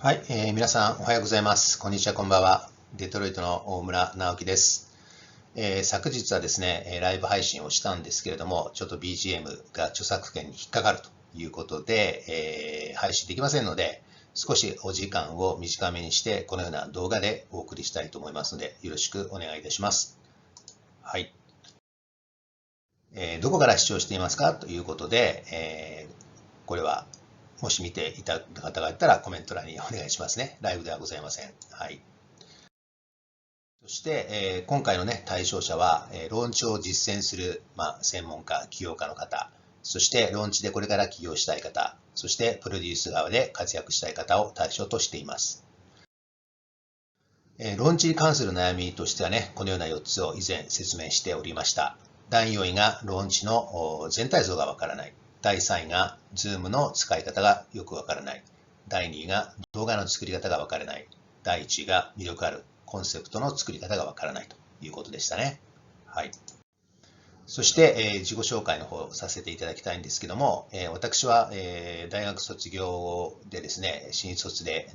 はい、皆さんおはようございます。こんにちは、こんばんは。デトロイトの大村直樹です。昨日はですね、ライブ配信をしたんですけれども、ちょっと BGM が著作権に引っかかるということで、配信できませんので、少しお時間を短めにして、このような動画でお送りしたいと思いますので、よろしくお願いいたします。はい。どこから視聴していますかということで、これはもし見ていただいた方がいたらコメント欄にお願いしますね。ライブではございません。はい。そして、今回のね、対象者は、ローンチを実践する、専門家、起業家の方、そしてローンチでこれから起業したい方、そしてプロデュース側で活躍したい方を対象としています。ローンチに関する悩みとしてはね、このような4つを以前説明しておりました。第4位がローンチの全体像がわからない。第3位が Zoom の使い方がよくわからない。第2位が動画の作り方がわからない。第1位が魅力あるコンセプトの作り方がわからないということでしたね。はい。そして、自己紹介の方をさせていただきたいんですけども、私は、大学卒業でですね、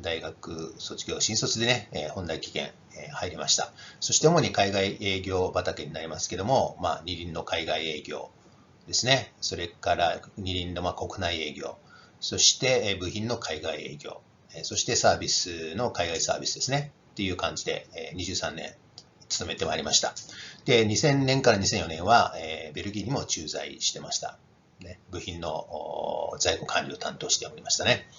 大学卒業、新卒でね、本題期限、入りました。そして主に海外営業畑になりますけども、二輪の海外営業ですね、それから二輪の国内営業、そして部品の海外営業、そしてサービスの海外サービスですね、っていう感じで、23年勤めてまいりました。で、2000年から2004年は、ベルギーにも駐在してました。ね、部品の在庫管理を担当しておりましたね。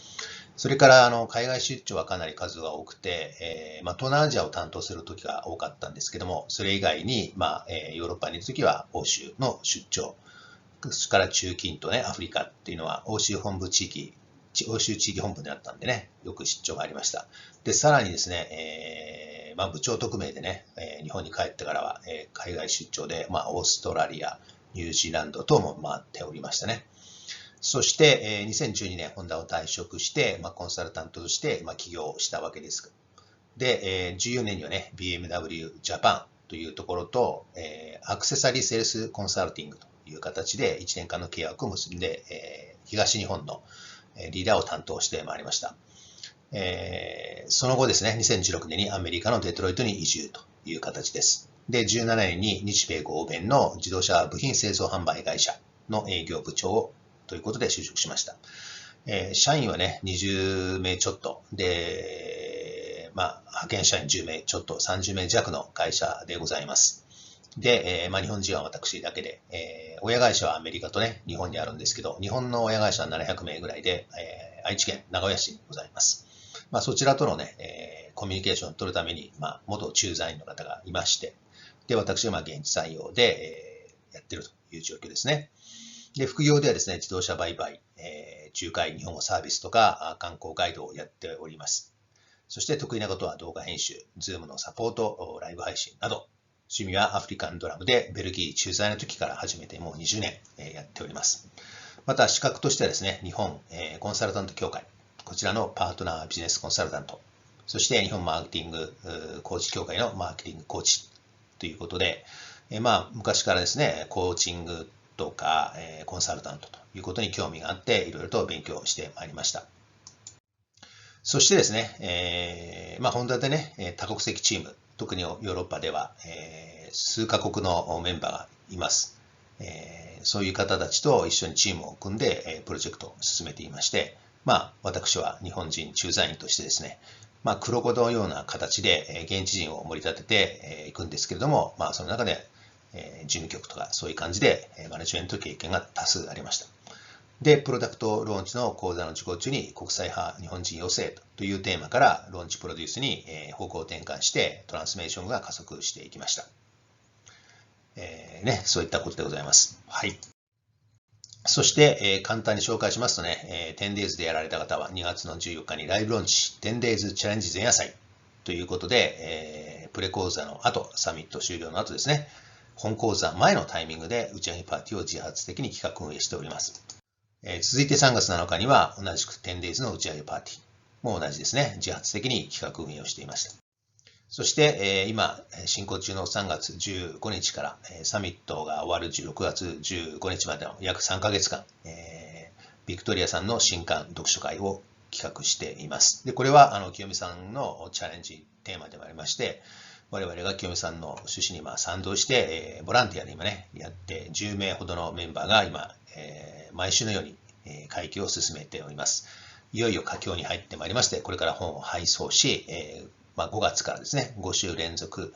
それから海外出張はかなり数が多くて、東南アジアを担当する時が多かったんですけども、それ以外に、ヨーロッパにいる時は欧州の出張、それから中近東ね、アフリカっていうのは欧州地域本部であったんでね、よく出張がありました。で、さらにですね、部長特命でね、日本に帰ってからは、海外出張で、オーストラリア、ニュージーランド等も回っておりましたね。そして、2012年、ホンダを退職して、コンサルタントとして、起業したわけです。で、14年にはね、BMW ジャパンというところと、アクセサリーセールスコンサルティングという形で1年間の契約を結んで、東日本のリーダーを担当してまいりました。その後ですね、2016年にアメリカのデトロイトに移住という形です。で、17年に日米合弁の自動車部品製造販売会社の営業部長ということで就職しました。社員はね、20名ちょっとで、派遣社員10名ちょっと、30名弱の会社でございます。で、日本人は私だけで、親会社はアメリカとね、日本にあるんですけど、日本の親会社は700名ぐらいで、愛知県名古屋市にございます。そちらとのね、コミュニケーションを取るために、元駐在員の方がいまして、で、私が現地採用で、やっているという状況ですね。で、副業ではですね、自動車売買、仲介、日本語サービスとか、観光ガイドをやっております。そして得意なことは動画編集、Zoom のサポート、ライブ配信など、趣味はアフリカンドラムでベルギー駐在の時から始めてもう20年やっております。また資格としてはですね、日本コンサルタント協会、こちらのパートナービジネスコンサルタント、そして日本マーケティングコーチ協会のマーケティングコーチということで、昔からですね、コーチングとかコンサルタントということに興味があって、いろいろと勉強してまいりました。そしてですね、ホンダでね、多国籍チーム、特にヨーロッパでは、数カ国のメンバーがいます。そういう方たちと一緒にチームを組んで、プロジェクトを進めていまして、私は日本人駐在員としてですね、黒子のような形で現地人を盛り立てていくんですけれども、その中で事務局とかそういう感じでマネジメント経験が多数ありました。で、プロダクトローンチの講座の受講中に国際派日本人養成というテーマからローンチプロデュースに方向転換してトランスメーションが加速していきました。そういったことでございます。はい。そして、簡単に紹介しますとね、10days でやられた方は2月の14日にライブローンチ 10days チャレンジ前夜祭ということで、プレ講座の後、サミット終了の後ですね、本講座前のタイミングで打ち上げパーティーを自発的に企画運営しております。続いて3月7日には同じく 10days の打ち上げパーティーも同じですね、自発的に企画運営をしていました。そして、今、進行中の3月15日からサミットが終わる6月15日までの約3ヶ月間、ビクトリアさんの新刊読書会を企画しています。で、これは清美さんのチャレンジテーマでもありまして、我々が清美さんの趣旨に賛同して、ボランティアで今ね、やって10名ほどのメンバーが今、毎週のように会期を進めております。いよいよ佳境に入ってまいりまして、これから本を配送し、5月からですね、5週連続、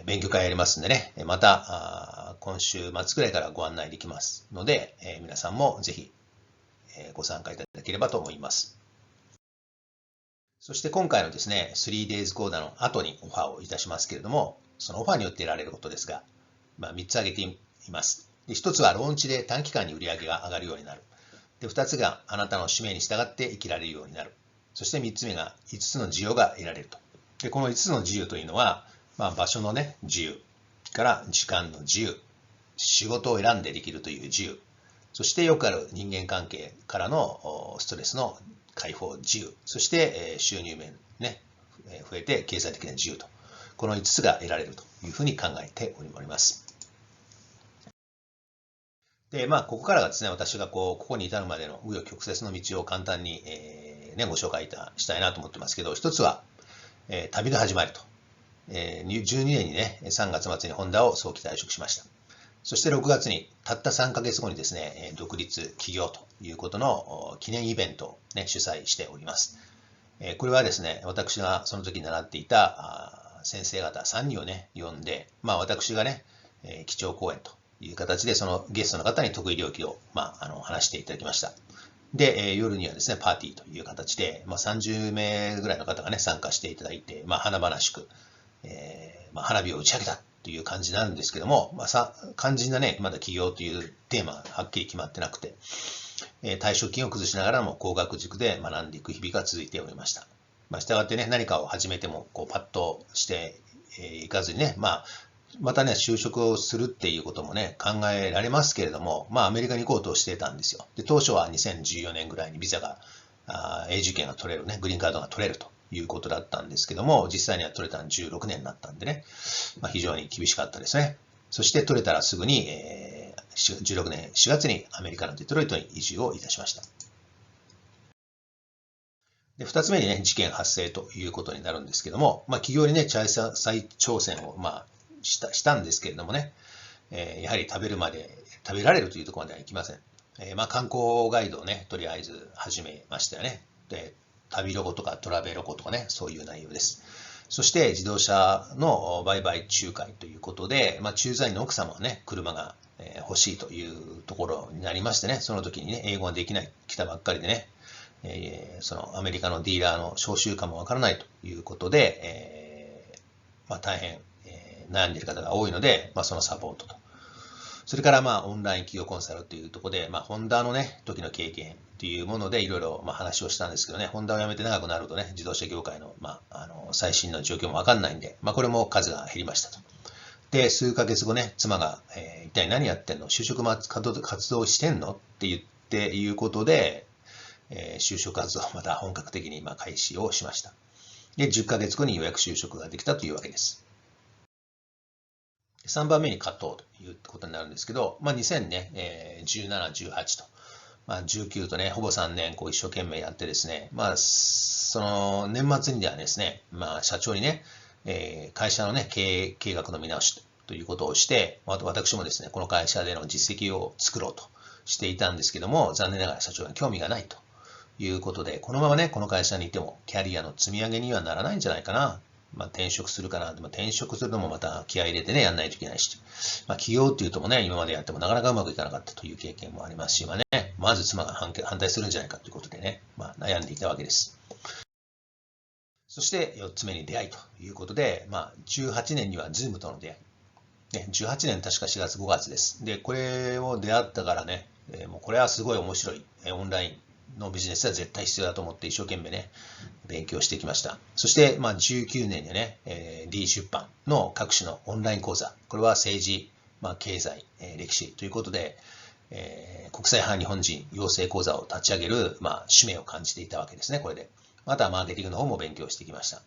勉強会やりますんでね、また今週末くらいからご案内できますので、皆さんもぜひご参加いただければと思います。そして今回のですね、3days 講座の後にオファーをいたしますけれども、そのオファーによって得られることですが、3つ挙げています。1つはローンチで短期間に売り上げが上がるようになる。で、2つがあなたの使命に従って生きられるようになる。そして3つ目が5つの自由が得られると。で、この5つの自由というのは、場所のね、自由から時間の自由、仕事を選んでできるという自由、そしてよくある人間関係からのストレスの解放自由、そして収入面ね、増えて経済的な自由と、この5つが得られるというふうに考えております。で、ここからがですね、私がここに至るまでの紆余曲折の道を簡単に、ご紹介したいなと思ってますけど、一つは、旅の始まりと。12年にね、3月末にホンダを早期退職しました。そして6月に、たった3ヶ月後にですね、独立起業ということの記念イベントを、ね、主催しております。これはですね、私がその時習っていた先生方3人をね、呼んで、私がね、基調講演という形で、そのゲストの方に得意領域を、話していただきました。で、夜にはですね、パーティーという形で、30名ぐらいの方がね、参加していただいて、華々しく、花火を打ち上げたという感じになるんですけども、肝心なね、まだ起業というテーマがはっきり決まってなくて、退職金を崩しながらも高学塾で学んでいく日々が続いておりました。したがってね、何かを始めても、パッとしていかずにね、またね、就職をするっていうこともね、考えられますけれども、アメリカに行こうとしてたんですよ。で、当初は2014年ぐらいにビザが、永住権が取れるね、グリーンカードが取れるということだったんですけども、実際には取れたの16年になったんでね、非常に厳しかったですね。そして取れたらすぐに、16年4月にアメリカのデトロイトに移住をいたしました。で、2つ目にね、事件発生ということになるんですけども、企業にね、再挑戦を、したんですけれどもね、やはり食べられるというところまではいきません。観光ガイドをね、とりあえず始めましたよね。で、旅ロゴとかトラベロゴとかね、そういう内容です。そして自動車の売買仲介ということで、駐在員の奥様はね、車が欲しいというところになりましてね、その時にね、英語ができない、来たばっかりでね、そのアメリカのディーラーの招集かもわからないということで、大変、悩んでいる方が多いので、そのサポートと。それからオンライン企業コンサルというところで、ホンダのね、時の経験というものでいろいろ話をしたんですけどね、ホンダを辞めて長くなるとね、自動車業界の、最新の状況もわかんないんで、これも数が減りましたと。で、数ヶ月後ね、妻が、一体何やってんの？就職活動してんの？って言っていうことで、就職活動をまた本格的に開始をしました。で、10ヶ月後にようやく就職ができたというわけです。3番目に葛藤ということになるんですけど、2017、18と、19とね、ほぼ3年一生懸命やってですね、その年末にではですね、社長にね、会社のね、経営計画の見直しということをして、私もですね、この会社での実績を作ろうとしていたんですけども、残念ながら社長に興味がないということで、このままね、この会社にいてもキャリアの積み上げにはならないんじゃないかな。転職するかな。でも転職するのもまた気合い入れてね、やんないといけないし。起業っていうともね、今までやってもなかなかうまくいかなかったという経験もありますし、まず妻が反対するんじゃないかということでね、悩んでいたわけです。そして4つ目に出会いということで、18年には Zoom との出会い。18年確か4月5月です。で、これを出会ったからね、もうこれはすごい面白い。オンラインのビジネスは絶対必要だと思って一生懸命ね、勉強してきました。そして、19年にね、D 出版の各種のオンライン講座。これは政治、経済、歴史ということで、国際派日本人養成講座を立ち上げる、使命を感じていたわけですね、これで。またマーケティングの方も勉強してきました。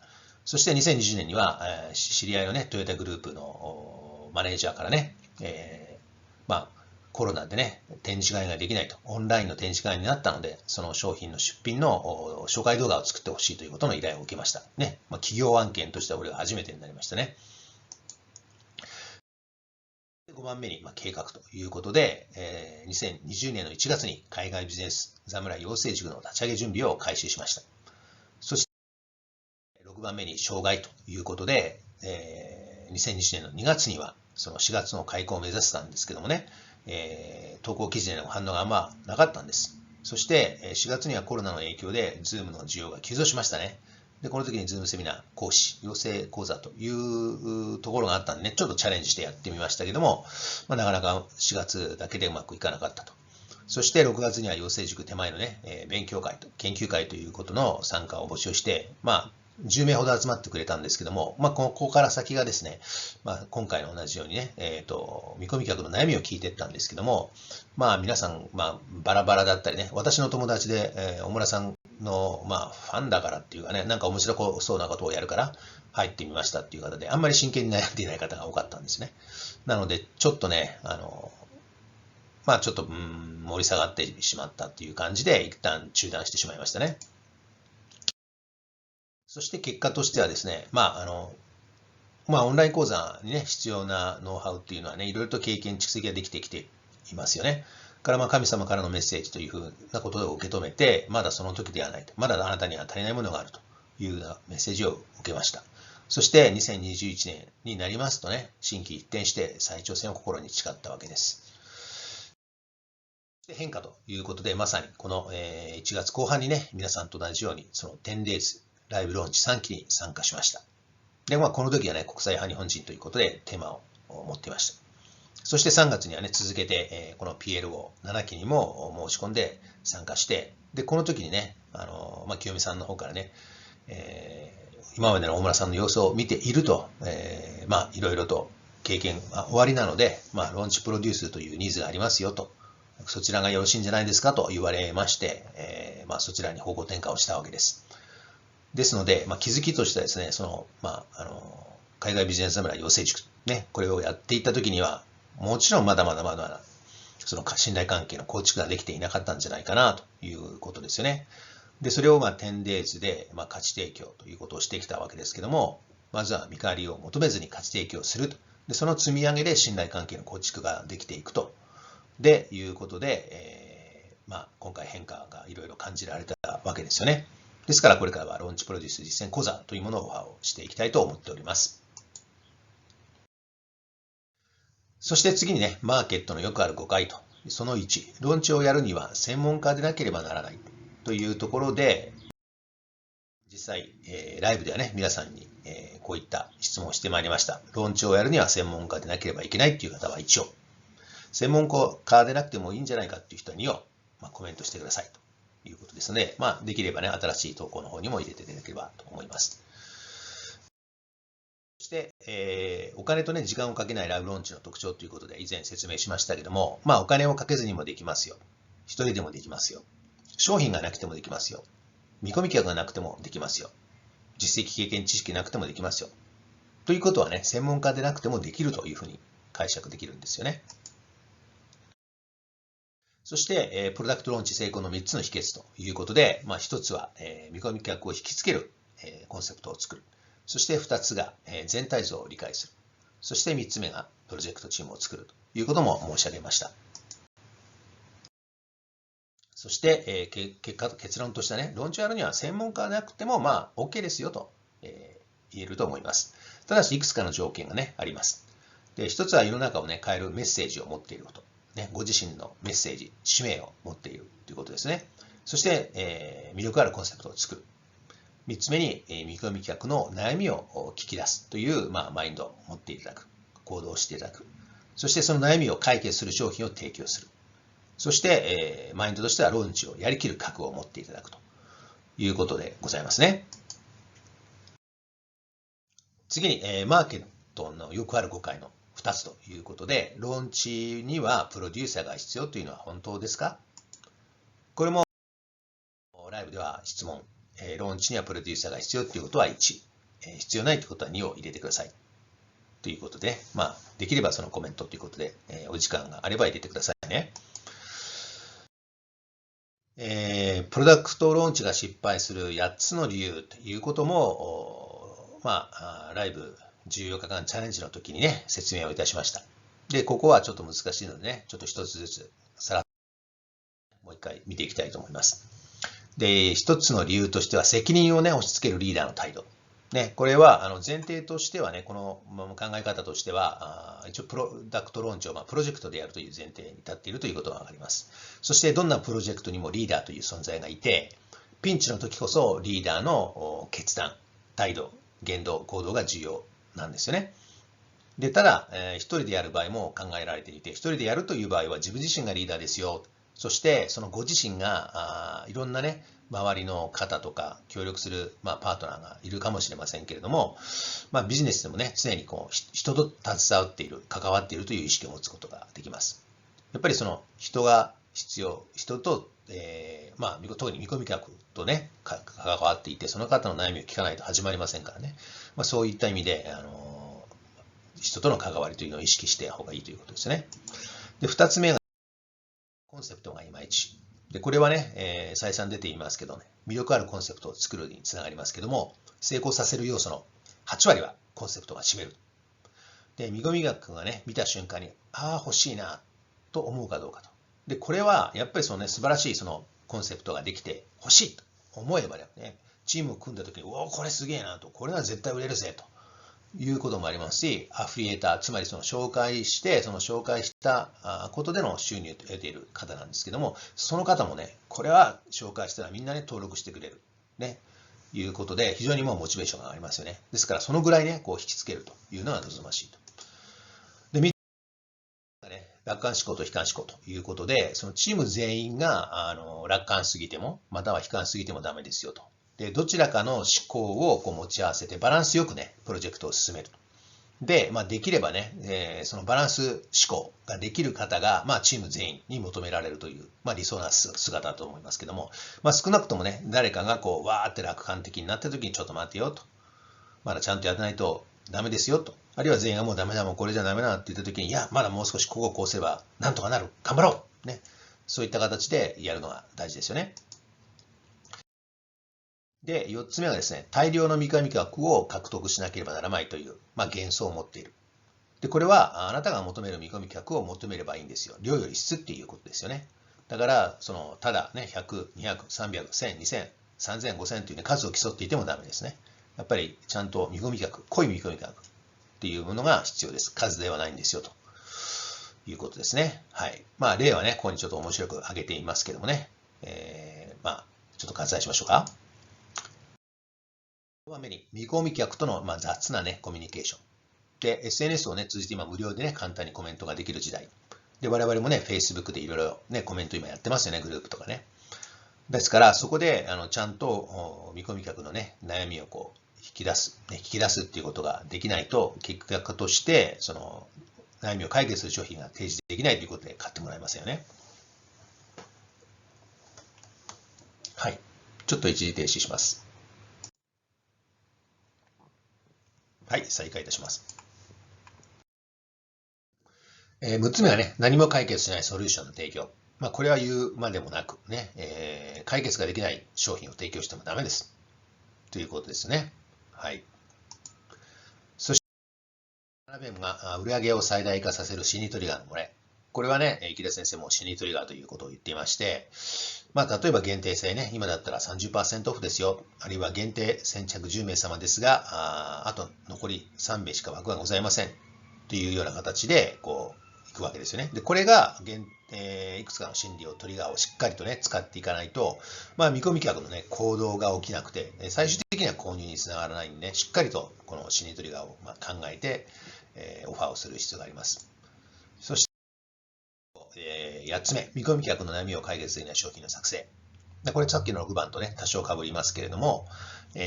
そして2020年には、知り合いのね、トヨタグループのマネージャーからね、コロナでね、展示会ができないと、オンラインの展示会になったので、その商品の出品の紹介動画を作ってほしいということの依頼を受けました。ね、企業案件としては俺が初めてになりましたね。5番目に計画ということで、2020年の1月に海外ビジネス侍養成塾の立ち上げ準備を開始しました。そして6番目に障害ということで、2020年の2月にはその4月の開校を目指したんですけどもね、投稿記事での反応があんまなかったんです。そして4月にはコロナの影響で Zoom の需要が急増しましたね。で、この時に Zoom セミナー講師、養成講座というところがあったんでね、ちょっとチャレンジしてやってみましたけども、なかなか4月だけでうまくいかなかったと。そして6月には養成塾手前のね、勉強会と研究会ということの参加を募集して、10名ほど集まってくれたんですけども、ここから先がですね、今回の同じようにね、見込み客の悩みを聞いていったんですけども、皆さん、バラバラだったりね、私の友達で、小村さんの、ファンだからっていうかね、なんか面白そうなことをやるから入ってみましたっていう方で、あんまり真剣に悩んでいない方が多かったんですね。なので、ちょっとね、ちょっと、盛り下がってしまったっていう感じで、一旦中断してしまいましたね。そして結果としてはですね、オンライン講座にね、必要なノウハウっていうのはね、いろいろと経験、蓄積ができてきていますよね。から神様からのメッセージというふうなことを受け止めて、まだその時ではないと。まだあなたには足りないものがあるというようなメッセージを受けました。そして2021年になりますとね、心機一転して再挑戦を心に誓ったわけです。変化ということで、まさにこの1月後半にね、皆さんと同じように、その 10days ライブローンチ3期に参加しました。で、この時はね、国際派日本人ということでテーマを持っていました。そして3月にはね、続けて、この PLO7 期にも申し込んで参加して、で、この時にね、清美さんの方からね、今までの大村さんの様子を見ていると、いろいろと経験が終わりなので、ローンチプロデュースというニーズがありますよと、そちらがよろしいんじゃないですかと言われまして、そちらに方向転換をしたわけです。ですので、気づきとしてはですね、海外ビジネス侍養成塾、ね、これをやっていったときには、もちろんまだまだ、その信頼関係の構築ができていなかったんじゃないかなということですよね。で、それを10daysで価値提供ということをしてきたわけですけども、まずは見返りを求めずに価値提供すると。で、その積み上げで信頼関係の構築ができていくと。で、いうことで、今回変化がいろいろ感じられたわけですよね。ですからこれからはローンチプロデュース実践講座というものをしていきたいと思っております。そして次にね、マーケットのよくある誤解と。その1、ローンチをやるには専門家でなければならないというところで、実際、ライブではね、皆さんに、こういった質問をしてまいりました。ローンチをやるには専門家でなければいけないっていう方は1を、専門家でなくてもいいんじゃないかっていう人は2を、コメントしてくださいということですので、できればね、新しい投稿の方にも入れていただければと思います。そして、お金とね、時間をかけないライブローンチの特徴ということで以前説明しましたけども、お金をかけずにもできますよ。一人でもできますよ。商品がなくてもできますよ。見込み客がなくてもできますよ。実績、経験、知識なくてもできますよ。ということはね、専門家でなくてもできるというふうに解釈できるんですよね。そして、プロダクトローンチ成功の3つの秘訣ということで、1つは、見込み客を引きつける、コンセプトを作る。そして2つが、全体像を理解する。そして3つ目がプロジェクトチームを作るということも申し上げました。そして、結論としてはね、ローンチをやるには専門家なくても、OK ですよと、言えると思います。ただし、いくつかの条件がね、あります。で、1つは世の中をね、変えるメッセージを持っていること。ね、ご自身のメッセージ、使命を持っているということですね。そして、魅力あるコンセプトを作る。3つ目に、見込み客の悩みを聞き出すという、マインドを持っていただく。行動していただく。そしてその悩みを解決する商品を提供する。そして、マインドとしてはローンチをやりきる覚悟を持っていただくということでございますね。次に、マーケットのよくある誤解の2つということで、ローンチにはプロデューサーが必要というのは本当ですか？これもライブでは質問、ローンチにはプロデューサーが必要ということは1、必要ないということは2を入れてください。ということで、できればそのコメントということで、お時間があれば入れてくださいね。プロダクトローンチが失敗する8つの理由ということも、ライブ14日間チャレンジの時にね、説明をいたしました。で、ここはちょっと難しいのでね、ちょっと一つずつさらっともう一回見ていきたいと思います。で、一つの理由としては、責任をね、押し付けるリーダーの態度。ね、これは前提としてはね、この考え方としては、一応プロダクトローンチをプロジェクトでやるという前提に立っているということがわかります。そしてどんなプロジェクトにもリーダーという存在がいて、ピンチの時こそリーダーの決断、態度、言動、行動が重要なんですよね。で、ただ、一人でやる場合も考えられていて、一人でやるという場合は自分自身がリーダーですよ。そしてそのご自身がいろんなね、周りの方とか協力する、パートナーがいるかもしれませんけれども、ビジネスでもね、常に人と携わっている、関わっているという意識を持つことができます。やっぱりその人が必要、人と、特に見込み客とね、関わっていて、その方の悩みを聞かないと始まりませんからね。そういった意味で、人との関わりというのを意識して方がいいということですね。で、二つ目が、コンセプトがいまいち。で、これはね、再三出ていますけどね、魅力あるコンセプトを作るにつながりますけども、成功させる要素の8割はコンセプトが占める。で、見込み客がね、見た瞬間に、欲しいな、と思うかどうかと。で、これは、やっぱりそのね、素晴らしいそのコンセプトができて欲しいと思えばね、チームを組んだ時に、これすげえなと、これは絶対売れるぜということもありますし、アフィリエーター、つまりその紹介して、その紹介したことでの収入を得ている方なんですけども、その方もね、これは紹介したらみんなね、登録してくれる。ね。いうことで、非常にもうモチベーションがありますよね。ですから、そのぐらいね、引きつけるというのが望ましいと。で、3つ目がね、楽観思考と悲観思考ということで、そのチーム全員が楽観すぎても、または悲観すぎてもダメですよと。で、どちらかの思考を持ち合わせてバランスよくね、プロジェクトを進めると。で、できればね、そのバランス思考ができる方が、チーム全員に求められるという、理想な姿だと思いますけども、少なくともね、誰かがわーって楽観的になった時にちょっと待ってよと。まだちゃんとやらないとダメですよと。あるいは全員がもうダメだ、もうこれじゃダメだって言った時に、いや、まだもう少しこうすればなんとかなる。頑張ろうね。そういった形でやるのが大事ですよね。で、4つ目はですね、大量の見込み客を獲得しなければならないという、幻想を持っている。で、これはあなたが求める見込み客を求めればいいんですよ。量より質っていうことですよね。だから、ただね、100、200、300、1000、2000、3000、5000という、ね、数を競っていてもダメですね。やっぱりちゃんと見込み客、濃い見込み客っていうものが必要です。数ではないんですよ、ということですね。はい。例はね、ここにちょっと面白く挙げていますけどもね。ちょっと割愛しましょうか。1番目に、見込み客との雑なね、コミュニケーション。で、SNS をね、通じて今無料でね、簡単にコメントができる時代。で、我々もね、Facebook でいろいろね、コメント今やってますよね、グループとかね。ですから、そこで、ちゃんと見込み客のね、悩みを引き出すっていうことができないと、結果として、その、悩みを解決する商品が提示できないということで買ってもらえませんよね。はい。ちょっと一時停止します。はい、再開いたします。6つ目はね、何も解決しないソリューションの提供。これは言うまでもなくね、解決ができない商品を提供してもダメです。ということですね。はい。そして、7番が売上を最大化させる心理トリガーの漏れ。これはね、池田先生も心理トリガーということを言っていまして、例えば限定制ね、今だったら 30% オフですよ。あるいは限定先着10名様ですが、あと残り3名しか枠がございません。というような形で、いくわけですよね。で、これがいくつかの心理をトリガーをしっかりとね、使っていかないと、見込み客のね、行動が起きなくて、最終的には購入につながらないんでね、しっかりとこの心理トリガーを考えて、オファーをする必要があります。そして、8つ目、見込み客の悩みを解決できない商品の作成。これさっきの6番とね、多少被りますけれども、見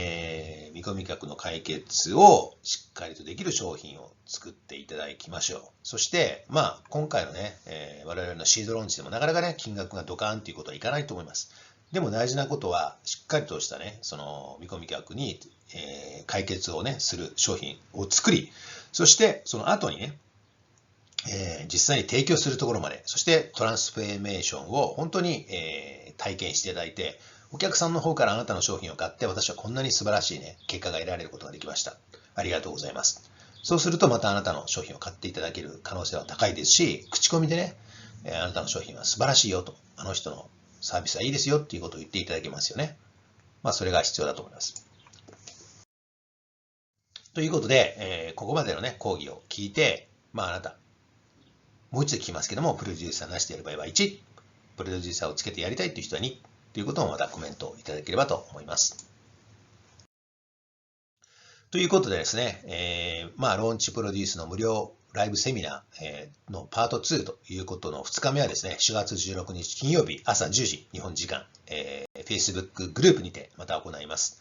込み客の解決をしっかりとできる商品を作っていただきましょう。そして、今回のね、我々のシードローンチでもなかなかね、金額がドカーンということはいかないと思います。でも大事なことは、しっかりとしたね、その見込み客に、解決をね、する商品を作り、そしてその後にね、実際に提供するところまで、そしてトランスフォーメーションを本当に、体験していただいて、お客さんの方からあなたの商品を買って、私はこんなに素晴らしいね、結果が得られることができました。ありがとうございます。そうするとまたあなたの商品を買っていただける可能性は高いですし、口コミでね、あなたの商品は素晴らしいよと、あの人のサービスはいいですよっていうことを言っていただけますよね。それが必要だと思います。ということで、ここまでのね、講義を聞いて、あなた、もう一度聞きますけども、プロデューサーなしでやる場合は1、プロデューサーをつけてやりたいという人は2、ということもまたコメントいただければと思います。ということでですね、ローンチプロデュースの無料ライブセミナーのパート2ということの2日目はですね、4月16日金曜日朝10時日本時間、Facebook グループにてまた行います。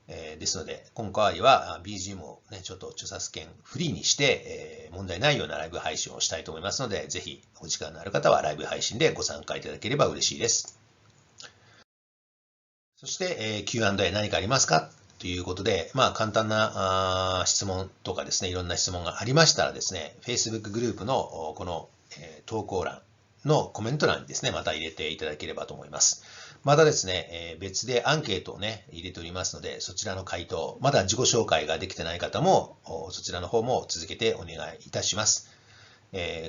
ですので、今回は BGM をね、ちょっと著作権フリーにして、問題ないようなライブ配信をしたいと思いますので、ぜひお時間のある方はライブ配信でご参加いただければ嬉しいです。そして、Q&A 何かありますかということで、簡単な質問とかですね、いろんな質問がありましたらですね、Facebook グループのこの投稿欄のコメント欄にですね、また入れていただければと思います。またですね、別でアンケートをね、入れておりますので、そちらの回答、まだ自己紹介ができてない方も、そちらの方も続けてお願いいたします。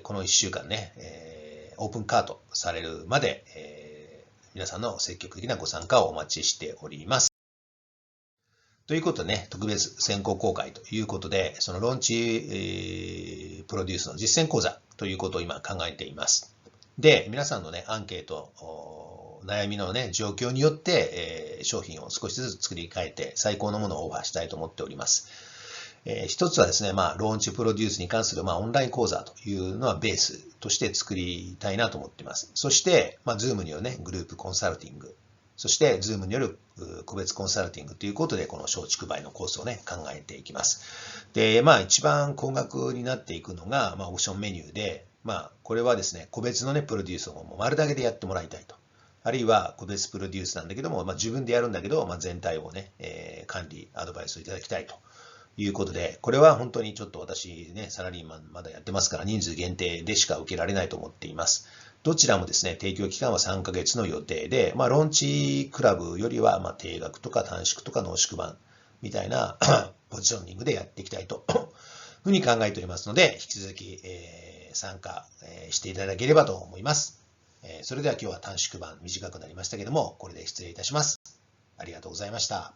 この1週間ね、オープンカートされるまで、皆さんの積極的なご参加をお待ちしております。ということでね、特別先行公開ということで、そのローンチ、プロデュースの実践講座ということを今考えています。で、皆さんのね、アンケート、悩みのね、状況によって、商品を少しずつ作り変えて最高のものをオファーしたいと思っております。一つはですね、ローンチプロデュースに関する、オンライン講座というのはベースとして作りたいなと思っています。そして、Zoom によるね、グループコンサルティング、そして Zoom による個別コンサルティングということで、この松竹梅のコースをね、考えていきます。で、一番高額になっていくのが、オプションメニューで、これはですね、個別のね、プロデュースをもう丸投げでやってもらいたいと。あるいは個別プロデュースなんだけども、自分でやるんだけど、全体をね、管理、アドバイスをいただきたいということで、これは本当にちょっと私ね、サラリーマンまだやってますから人数限定でしか受けられないと思っています。どちらもですね、提供期間は3ヶ月の予定で、ローンチクラブよりは、定額とか短縮とか濃縮版みたいなポジショニングでやっていきたいとふうに考えておりますので、引き続き、参加、していただければと思います。それでは今日は短縮版短くなりましたけども、これで失礼いたします。ありがとうございました。